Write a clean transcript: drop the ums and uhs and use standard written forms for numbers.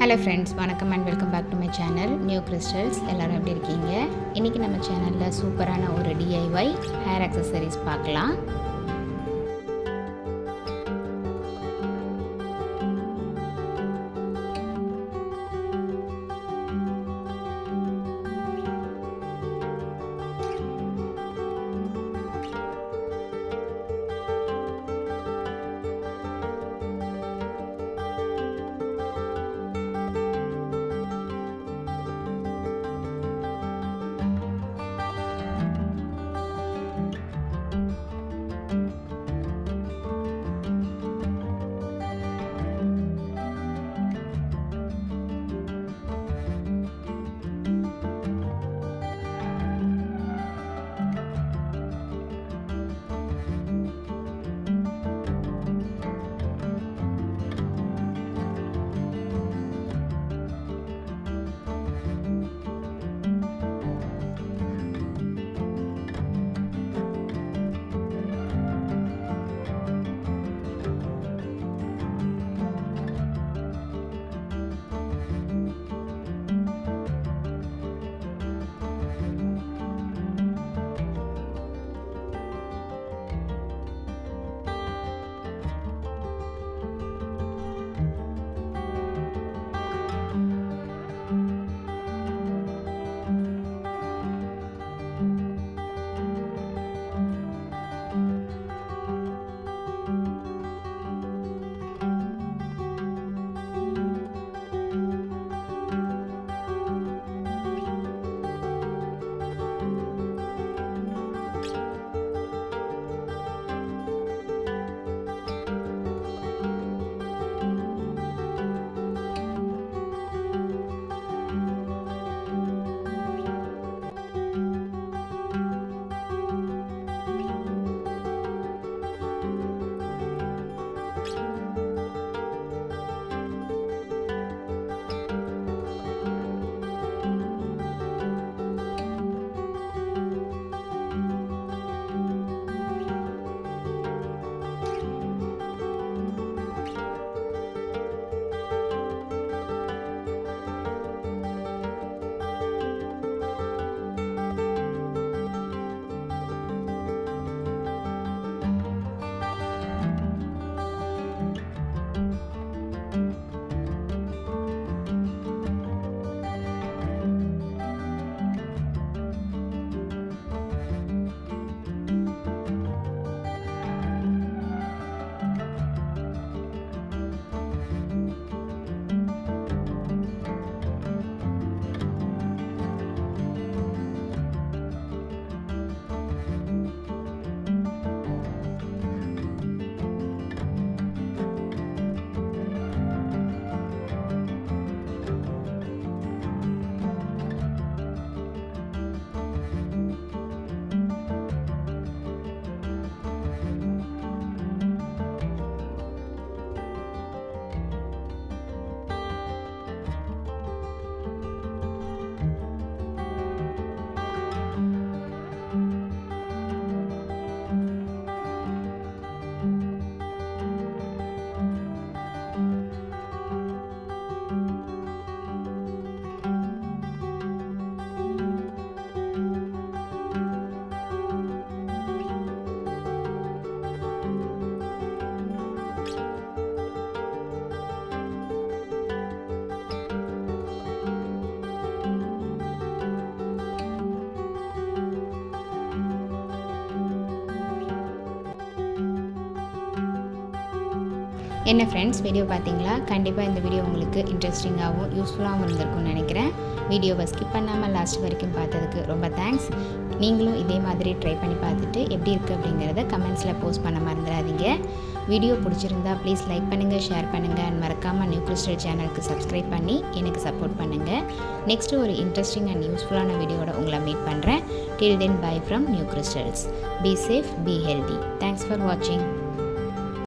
Hello friends, வணக்கம் and welcome back to my channel New Crystals. எல்லாரும் எப்படி இருக்கீங்க? இன்னைக்கு நம்ம சேனல்ல சூப்பரான ஒரு DIY hair accessories பார்க்கலாம். என்ன ஃப்ரெண்ட்ஸ், வீடியோ பார்த்தீங்களா? கண்டிப்பாக இந்த வீடியோ உங்களுக்கு இன்ட்ரெஸ்டிங்காகவும் யூஸ்ஃபுல்லாகவும் இருந்திருக்கும்னு நினைக்கிறேன். வீடியோவை ஸ்கிப் பண்ணாமல் லாஸ்ட் வரைக்கும் பார்த்ததுக்கு ரொம்ப தேங்க்ஸ். நீங்களும் இதே மாதிரி ட்ரை பண்ணி பார்த்துட்டு எப்படி இருக்குது அப்படிங்கிறத கமெண்ட்ஸில் போஸ்ட் பண்ண மறந்துடாதீங்க. வீடியோ பிடிச்சிருந்தா ப்ளீஸ் லைக் பண்ணுங்கள், ஷேர் பண்ணுங்கள் அண்ட் மறக்காமல் நியூ கிறிஸ்டல் சேனலுக்கு சப்ஸ்கிரைப் பண்ணி எனக்கு சப்போர்ட் பண்ணுங்கள். நெக்ஸ்ட்டு ஒரு இன்ட்ரெஸ்டிங் அண்ட் யூஸ்ஃபுல்லான வீடியோட உங்களை மீட் பண்ணுறேன். Till then bye from New Crystals. Be safe, be healthy. Thanks for வாட்சிங்.